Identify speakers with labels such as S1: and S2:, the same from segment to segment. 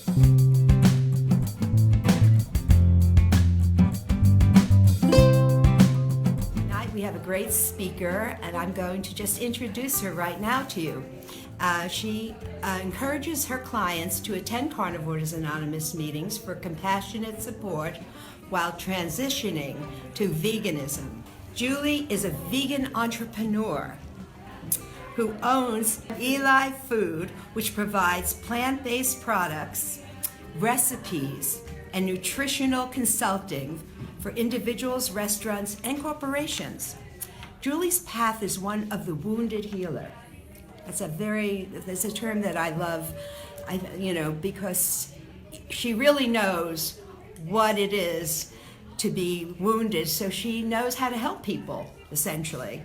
S1: Tonight we have a great speaker, and I'm going to just introduce her right now to you. She encourages her clients to attend Carnivores Anonymous meetings for compassionate support while transitioning to veganism. Julie is a vegan entrepreneur who owns Eli Food, which provides plant-based products, recipes, and nutritional consulting for individuals, restaurants, and corporations. Julie's path is one of the wounded healer. It's a term that I love, because she really knows what it is to be wounded, so she knows how to help people, essentially.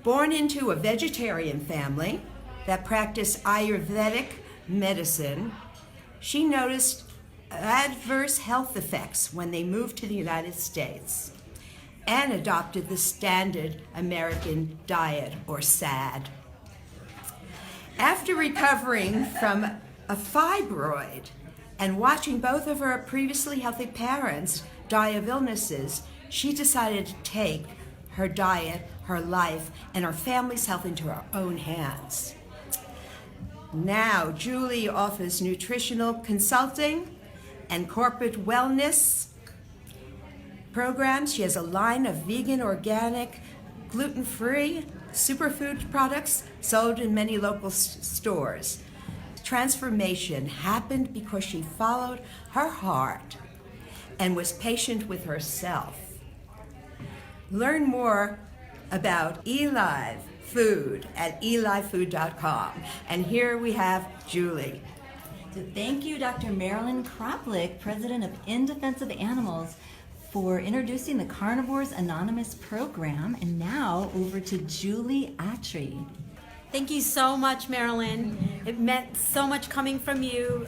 S1: Born into a vegetarian family that practiced Ayurvedic medicine, she noticed adverse health effects when they moved to the United States and adopted the standard American diet, or SAD. After recovering from a fibroid and watching both of her previously healthy parents die of illnesses, she decided to take her diet, her life, and her family's health into her own hands. Now, Julie offers nutritional consulting and corporate wellness programs. She has a line of vegan, organic, gluten-free superfood products sold in many local stores. Transformation happened because she followed her heart and was patient with herself. Learn more about Eli Food at elifood.com. And here we have Julie.
S2: So thank you, Dr. Marilyn Kroplik, President of In Defense of Animals, for introducing the Carnivores Anonymous program. And now over to Julie Arti.
S3: Thank you so much, Marilyn. It meant so much coming from you.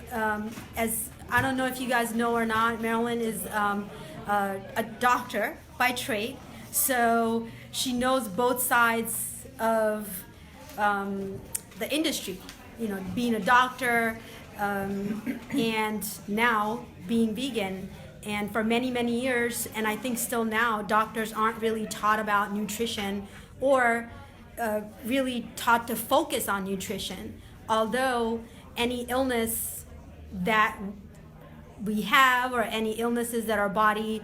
S3: As I don't know if you guys know or not, Marilyn is a doctor by trade, so she knows both sides of the industry. You know, being a doctor and now being vegan. And for many, many years, and I think still now, doctors aren't really taught about nutrition or really taught to focus on nutrition. Although any illness that we have or any illnesses that our body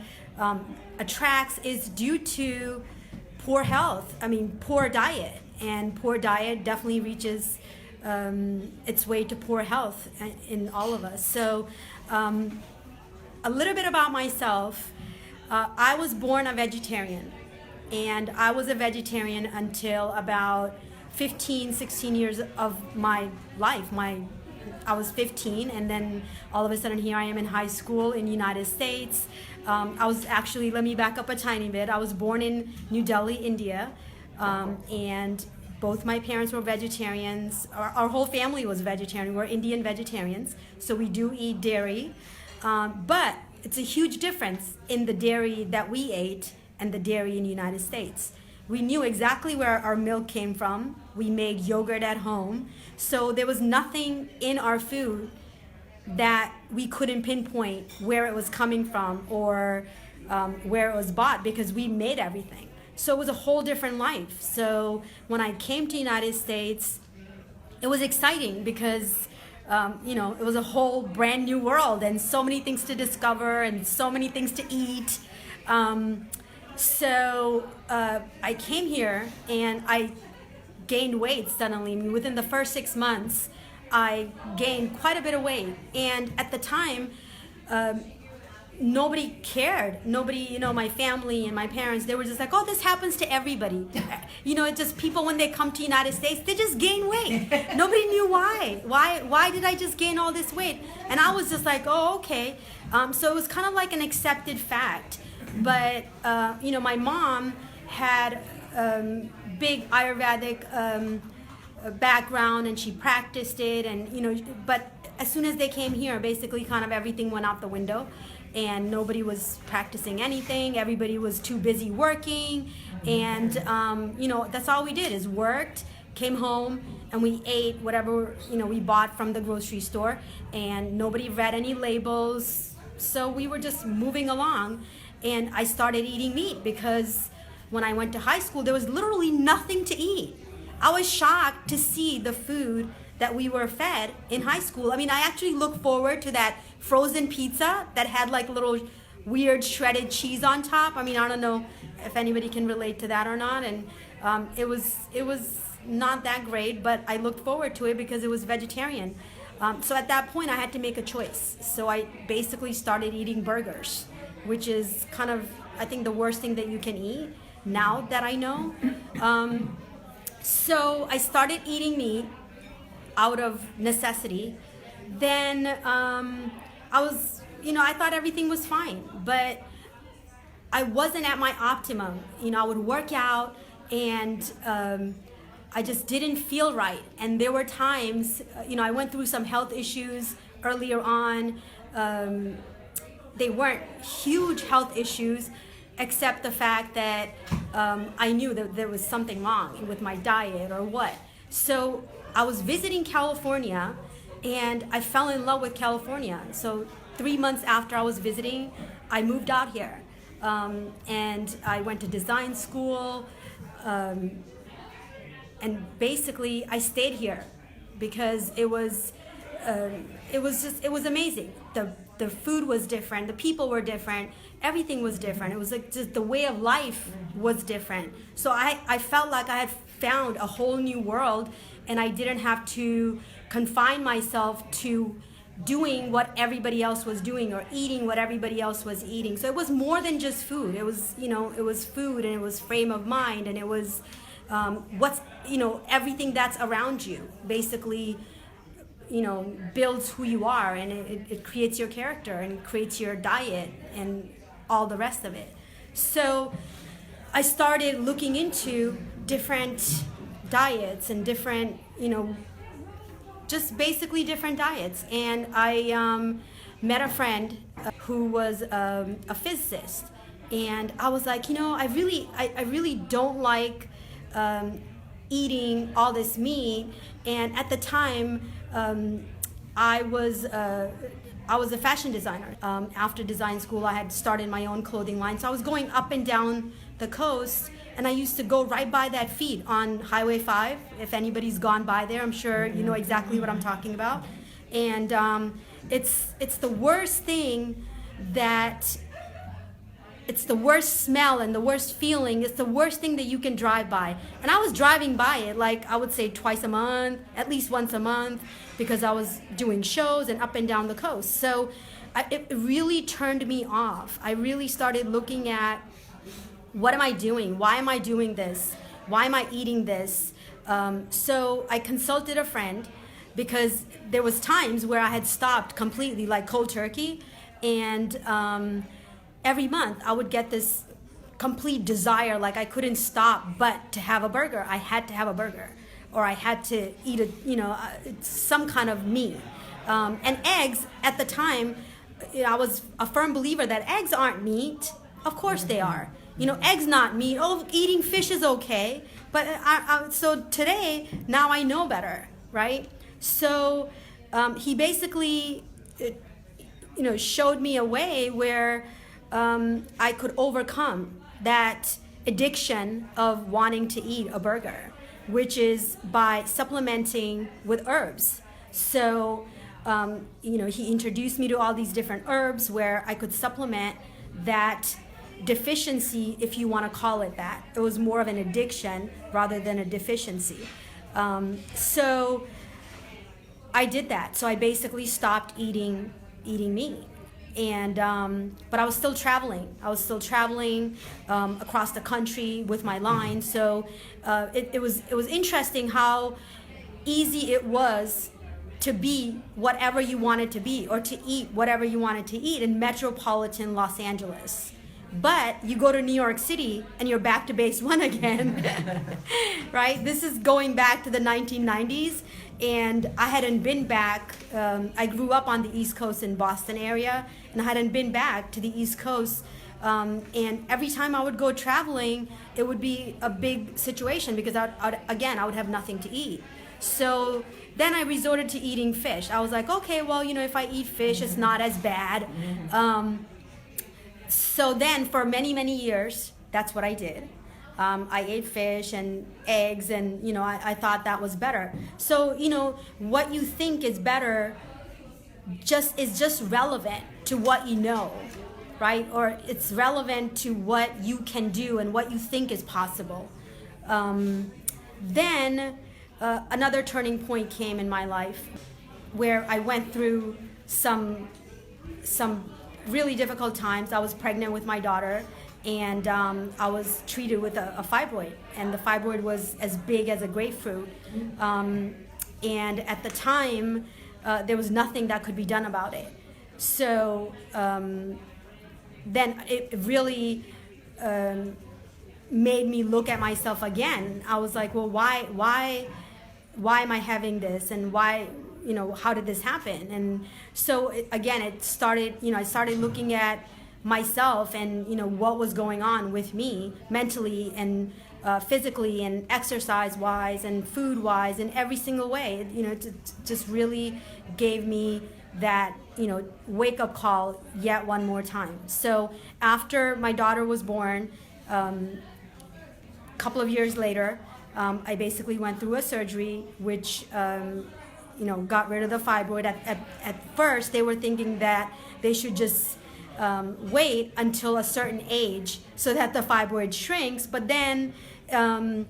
S3: attracts is due to poor health, poor diet. And poor diet definitely reaches its way to poor health in all of us. So a little bit about myself. I was born a vegetarian, and I was a vegetarian until about 15, 16 years of my life. I was 15, and then all of a sudden here I am in high school in the United States. I was actually, let me back up a tiny bit. I was born in New Delhi, India, and both my parents were vegetarians. Our whole family was vegetarian. We're Indian vegetarians, so we do eat dairy. But it's a huge difference in the dairy that we ate and the dairy in the United States. We knew exactly where our milk came from. We made yogurt at home. So there was nothing in our food that we couldn't pinpoint where it was coming from or where it was bought, because we made everything. So it was a whole different life. So when I came to the United States, it was exciting because it was a whole brand new world and so many things to discover and so many things to eat. So I came here and I gained weight suddenly. Within the first 6 months, I gained quite a bit of weight. And at the time, nobody cared. Nobody, my family and my parents, they were just like, oh, this happens to everybody. It's just people, when they come to the United States, they just gain weight. Nobody knew why. Why did I just gain all this weight? And I was just like, oh, okay. So it was kind of like an accepted fact. But, my mom had big Ayurvedic background, and she practiced it. And, but as soon as they came here, basically kind of everything went out the window. And nobody was practicing anything. Everybody was too busy working. And, that's all we did is worked came home and we ate whatever we bought from the grocery store, and nobody read any labels, so we were just moving along. And I started eating meat because when I went to high school there was literally nothing to eat. I was shocked to see the food that we were fed in high school. I mean, I actually look forward to that frozen pizza that had like little weird shredded cheese on top. I mean, I don't know if anybody can relate to that or not. And it was not that great, but I looked forward to it because it was vegetarian. So at that point I had to make a choice. So I basically started eating burgers, which is kind of, I think, the worst thing that you can eat now that I know. So I started eating meat out of necessity. Then I thought everything was fine, but I wasn't at my optimum. I would work out and I just didn't feel right. And there were times, I went through some health issues earlier on. They weren't huge health issues, except the fact that I knew that there was something wrong with my diet or what. So I was visiting California and I fell in love with California. So 3 months after I was visiting, I moved out here. And I went to design school. And basically I stayed here because it was amazing. The food was different, the people were different, everything was different. It was like just the way of life was different. So I felt like I had found a whole new world, and I didn't have to confine myself to doing what everybody else was doing or eating what everybody else was eating. So it was more than just food. It was, it was food, and it was frame of mind, and it was everything that's around you basically builds who you are, and it creates your character and creates your diet and all the rest of it. So I started looking into different diets and different, just basically different diets. And I met a friend who was a physicist, and I was like, I really don't like eating all this meat. And at the time, I was a fashion designer. After design school, I had started my own clothing line. So I was going up and down the coast, and I used to go right by that feed on Highway 5. If anybody's gone by there, I'm sure you know exactly what I'm talking about. And it's the worst thing that. It's the worst smell and the worst feeling. It's the worst thing that you can drive by. And I was driving by it, like I would say twice a month, at least once a month, because I was doing shows and up and down the coast. So it really turned me off. I really started looking at, what am I doing? Why am I doing this? Why am I eating this? So I consulted a friend, because there was times where I had stopped completely, like cold turkey, and every month I would get this complete desire, like I couldn't stop but to have a burger. I had to have a burger, or I had to eat some kind of meat. And eggs, at the time, I was a firm believer that eggs aren't meat. Of course they are. Eggs not meat. Oh, eating fish is okay. But so today, now I know better, right? So he basically, showed me a way where I could overcome that addiction of wanting to eat a burger, which is by supplementing with herbs. So, he introduced me to all these different herbs where I could supplement that deficiency, if you want to call it that. It was more of an addiction rather than a deficiency. So I did that. So I basically stopped eating meat. And but I was still traveling. Across the country with my line. So it was interesting how easy it was to be whatever you wanted to be, or to eat whatever you wanted to eat in metropolitan Los Angeles. But you go to New York City and you're back to base one again, right? This is going back to the 1990s, and I hadn't been back. I grew up on the East Coast in Boston area, and I hadn't been back to the East Coast And every time I would go traveling, it would be a big situation because I would have nothing to eat. So then I resorted to eating fish. I was like, okay, well, if I eat fish, it's not as bad. So then for many, many years, that's what I did. I ate fish and eggs, and I thought that was better. So what you think is better is just relevant to what you know, right? Or it's relevant to what you can do and what you think is possible. Then another turning point came in my life where I went through some really difficult times. I was pregnant with my daughter, and I was treated with a fibroid, and the fibroid was as big as a grapefruit. And at the time, there was nothing that could be done about it. So then it really made me look at myself again. I was like, well, why am I having this, and why, how did this happen? And so it started, I started looking at myself and what was going on with me mentally and physically and exercise wise and food wise and every single way. It just really gave me that wake up call yet one more time. So after my daughter was born, a couple of years later, I basically went through a surgery which got rid of the fibroid. At first they were thinking that they should just wait until a certain age so that the fibroid shrinks, but then and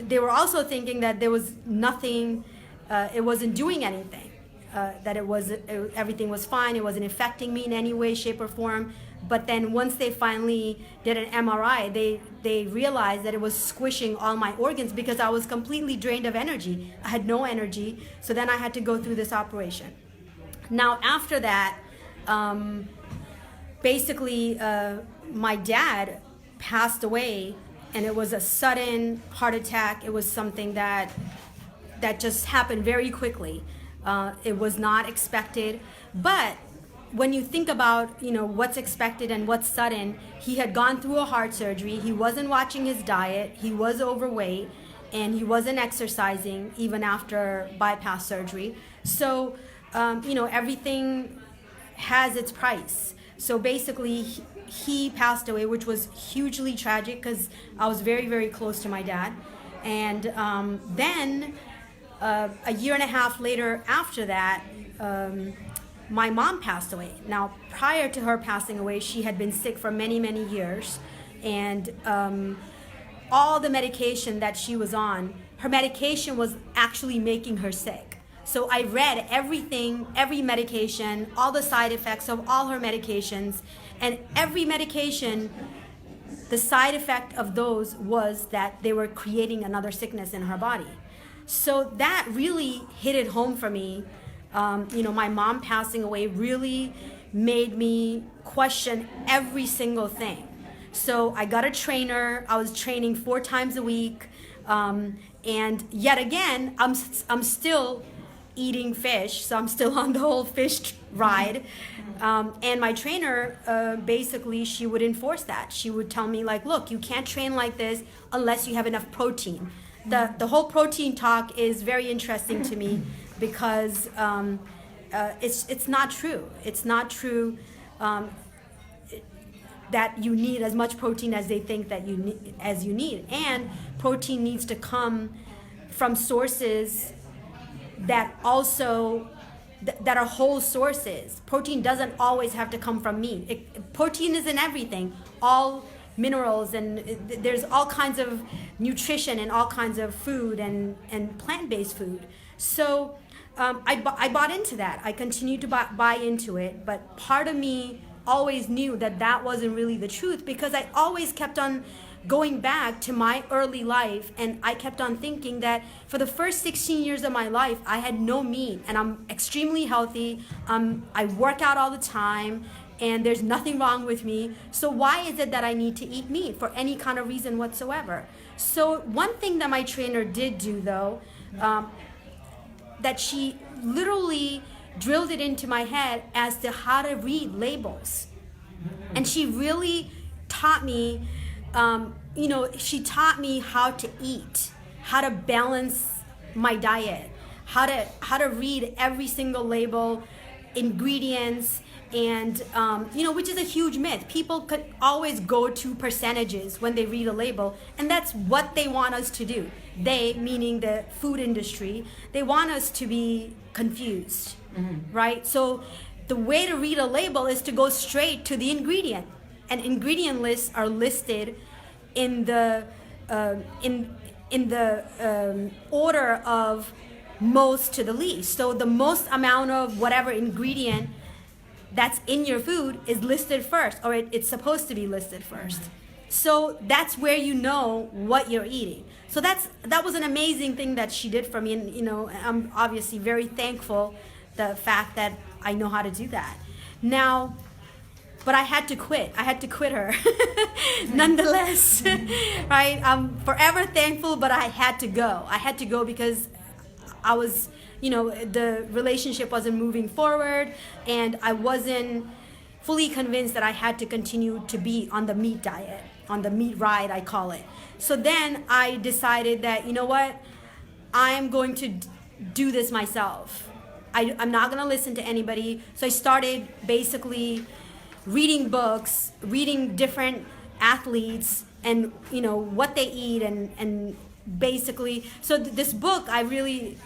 S3: they were also thinking that there was nothing, it wasn't doing anything, that everything was fine, it wasn't affecting me in any way, shape, or form. But then once they finally did an MRI, they realized that it was squishing all my organs because I was completely drained of energy. I had no energy, so then I had to go through this operation. Now after that, basically my dad passed away, and it was a sudden heart attack. It was something that just happened very quickly. It was not expected, but when you think about what's expected and what's sudden, he had gone through a heart surgery. He wasn't watching his diet. He was overweight, and he wasn't exercising even after bypass surgery. So everything has its price. So basically he passed away, which was hugely tragic because I was very, very close to my dad. And then a year and a half later after that, my mom passed away. Now, prior to her passing away, she had been sick for many, many years. And all the medication that she was on, her medication was actually making her sick. So I read everything, every medication, all the side effects of all her medications, and every medication, the side effect of those was that they were creating another sickness in her body. So that really hit it home for me. My mom passing away really made me question every single thing. So I got a trainer. I was training 4 times a week, and yet again, I'm still eating fish, so I'm still on the whole fish ride. And my trainer, basically, she would enforce that. She would tell me, like, look, you can't train like this unless you have enough protein. The whole protein talk is very interesting to me because it's not true. It's not true that you need as much protein as they think that you need. And protein needs to come from sources that also that are whole sources. Protein doesn't always have to come from meat. Protein is in everything, all minerals, and there's all kinds of nutrition and all kinds of food and plant-based food. So I bought into that. I continued to buy into it, but part of me always knew that wasn't really the truth, because I always kept on going back to my early life, and I kept on thinking that for the first 16 years of my life, I had no meat, and I'm extremely healthy. I work out all the time, and there's nothing wrong with me. So why is it that I need to eat meat for any kind of reason whatsoever? So one thing that my trainer did do, though, that she literally drilled it into my head as to how to read labels. And she really taught me, she taught me how to eat, how to balance my diet, how to read every single label, ingredients, and which is a huge myth. People could always go to percentages when they read a label, and that's what they want us to do. They, meaning the food industry, they want us to be confused, right? So the way to read a label is to go straight to the ingredient, and ingredient lists are listed in the order of most to the least. So the most amount of whatever ingredient that's in your food is listed first, or it's supposed to be listed first. So that's where you know what you're eating. So that was an amazing thing that she did for me, and I'm obviously very thankful the fact that I know how to do that now. But I had to quit. I had to quit her nonetheless, right? I'm forever thankful, but I had to go. I had to go because I was, the relationship wasn't moving forward, and I wasn't fully convinced that I had to continue to be on the meat diet, on the meat ride, I call it. So then I decided that, you know what? I'm going to do this myself. I'm not going to listen to anybody. So I started basically reading books, reading different athletes and what they eat, and basically, so this book I really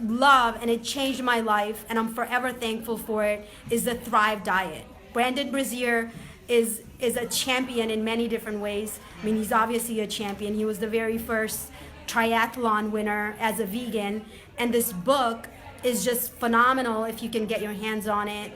S3: love, and it changed my life, and I'm forever thankful for it, is the Thrive Diet. Brandon Brazier is a champion in many different ways. I mean, he's obviously a champion. He was the very first triathlon winner as a vegan, and this book is just phenomenal if you can get your hands on it.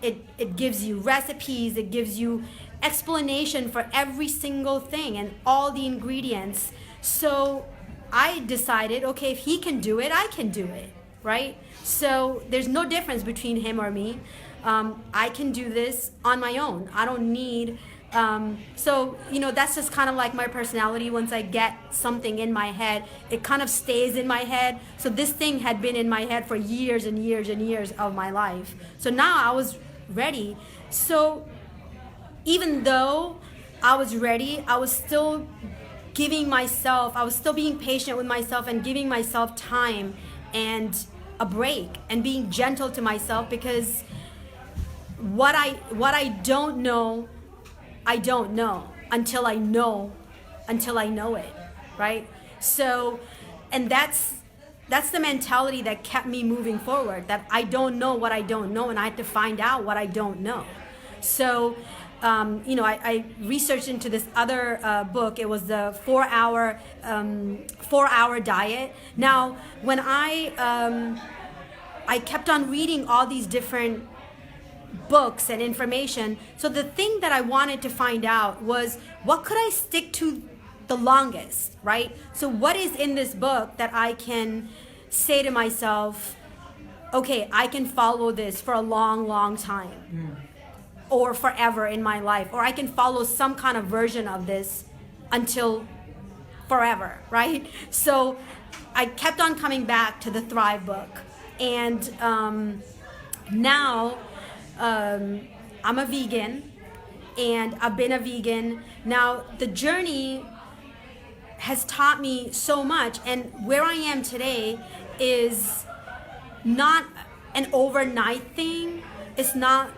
S3: It gives you recipes, it gives you explanation for every single thing and all the ingredients. So I decided, okay, if he can do it, I can do it, right? So there's no difference between him or me. I can do this on my own. I don't need, that's just kind of like my personality. Once I get something in my head, it kind of stays in my head. So this thing had been in my head for years and years and years of my life. So now I was ready. So even though I was ready, I was still being patient with myself and giving myself time and a break and being gentle to myself, because what I don't know, I don't know until I know it, right? So, and that's the mentality that kept me moving forward, that I don't know what I don't know, and I had to find out what I don't know. So, I researched into this other book. It was the 4-hour diet. Now, when I kept on reading all these different books and information, so the thing that I wanted to find out was, what could I stick to the longest, right? So what is in this book that I can say to myself, okay, I can follow this for a long, long time. Or forever in my life, or I can follow some kind of version of this until forever, right? So I kept on coming back to the Thrive book, and now I'm a vegan, and I've been a vegan. Now the journey has taught me so much, and where I am today is not an overnight thing. It's not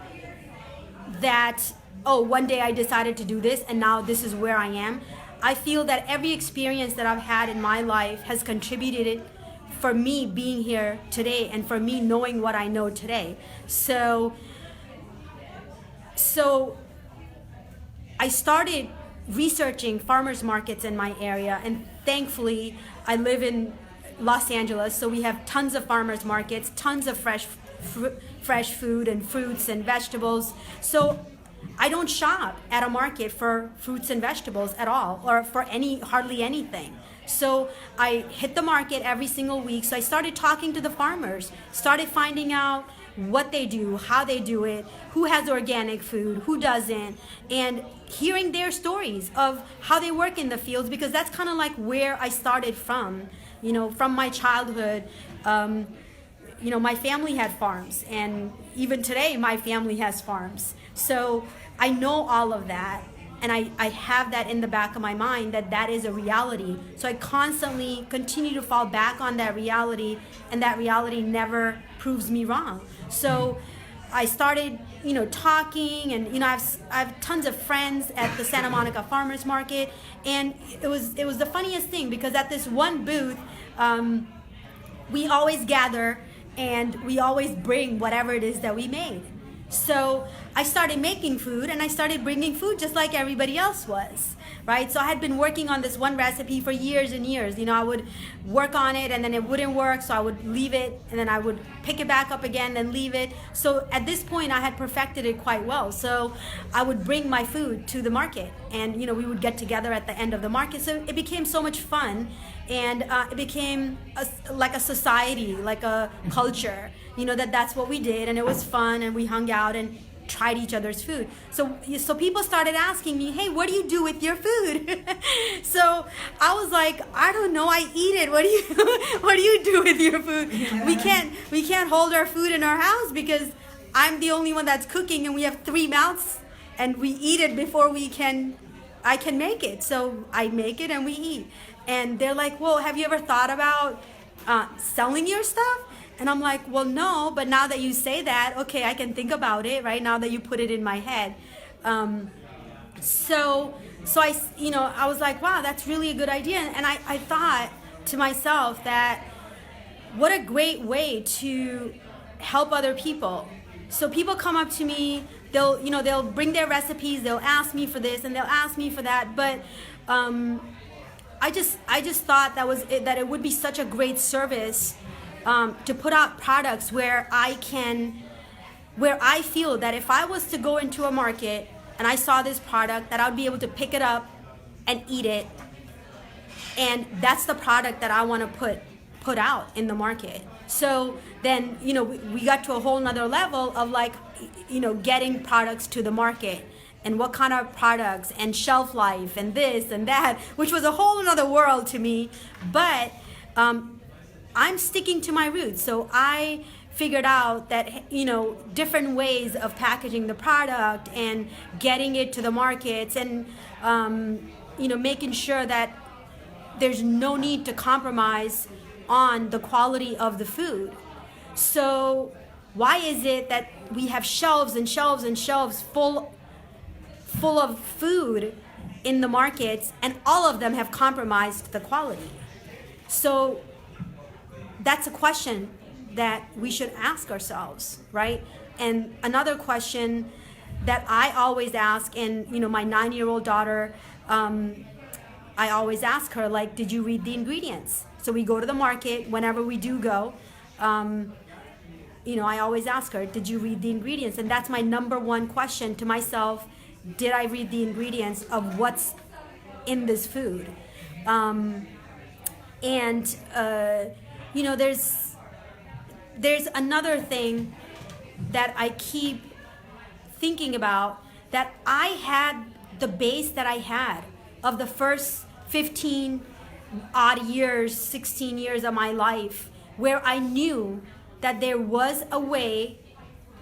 S3: that, oh, one day I decided to do this and now this is where I am. I feel that every experience that I've had in my life has contributed for me being here today and for me knowing what I know today. So I started researching farmers markets in my area, and thankfully I live in Los Angeles, so we have tons of farmers markets, tons of fresh food and fruits and vegetables. So I don't shop at a market for fruits and vegetables at all, or for hardly anything. So I hit the market every single week. So I started talking to the farmers, started finding out what they do, how they do it, who has organic food, who doesn't, and hearing their stories of how they work in the fields, because that's kind of like where I started from, from my childhood. my family had farms, and even today my family has farms. So I know all of that, and I have that in the back of my mind that is a reality. So I constantly continue to fall back on that reality, and that reality never proves me wrong. So I started, talking, and I have tons of friends at the Santa Monica Farmers Market, and it was the funniest thing, because at this one booth, we always gather and we always bring whatever it is that we made. So I started making food, and I started bringing food just like everybody else was, right? So I had been working on this one recipe for years and years. I would work on it, and then it wouldn't work, so I would leave it, and then I would pick it back up again and leave it. So at this point, I had perfected it quite well. So I would bring my food to the market, and we would get together at the end of the market. So it became so much fun, and it became like a society, like a culture. That's what we did, and it was fun, and we hung out and tried each other's food. So people started asking me, hey, what do you do with your food? So I was like, I don't know, I eat it. What do you do with your food? We can't hold our food in our house because I'm the only one that's cooking, and we have 3 mouths, and we eat it before I can make it. So I make it and we eat. And they're like, well, have you ever thought about selling your stuff? And I'm like, well, no, but now that you say that, okay, I can think about it, right? Now that you put it in my head. So I was like, wow, that's really a good idea. And I thought to myself that what a great way to help other people. So people come up to me, they'll bring their recipes, they'll ask me for this and they'll ask me for that. But I just thought that it would be such a great service to put out products where I feel that if I was to go into a market and I saw this product, that I would be able to pick it up and eat it, and that's the product that I want to put out in the market. So then we got to a whole nother level of getting products to the market, and what kind of products, and shelf life, and this and that, which was a whole another world to me. But I'm sticking to my roots. So I figured out that, different ways of packaging the product and getting it to the markets, and, making sure that there's no need to compromise on the quality of the food. So why is it that we have shelves and shelves and shelves full of food in the markets, and all of them have compromised the quality? So that's a question that we should ask ourselves, right? And another question that I always ask, and my 9-year-old daughter, I always ask her, did you read the ingredients? So we go to the market whenever we do go. I always ask her, did you read the ingredients? And that's my number one question to myself. Did I read the ingredients of what's in this food? There's another thing that I keep thinking about, that I had the base that I had of the first 15 odd years, 16 years of my life, where I knew that there was a way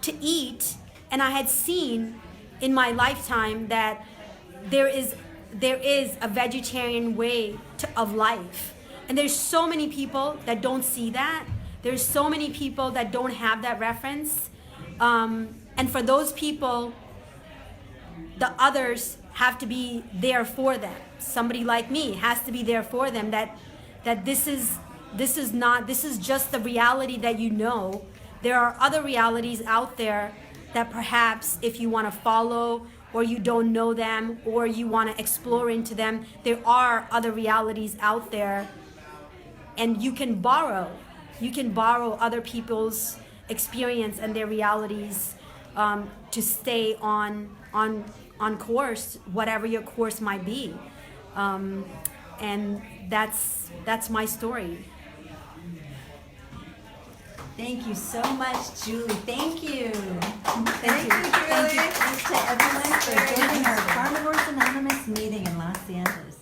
S3: to eat, and I had seen in my lifetime that there is a vegetarian way of life. And there's so many people that don't see that. There's so many people that don't have that reference. And for those people, the others have to be there for them. Somebody like me has to be there for them, that this is just the reality that There are other realities out there that perhaps if you want to follow, or you don't know them, or you want to explore into them, there are other realities out there, and you can borrow other people's experience and their realities to stay on course, whatever your course might be. And that's my story.
S2: Thank you so much, Julie. Thank you.
S4: Thank you, Julie.
S2: Thanks to everyone for joining our Carnivores Anonymous meeting in Los Angeles.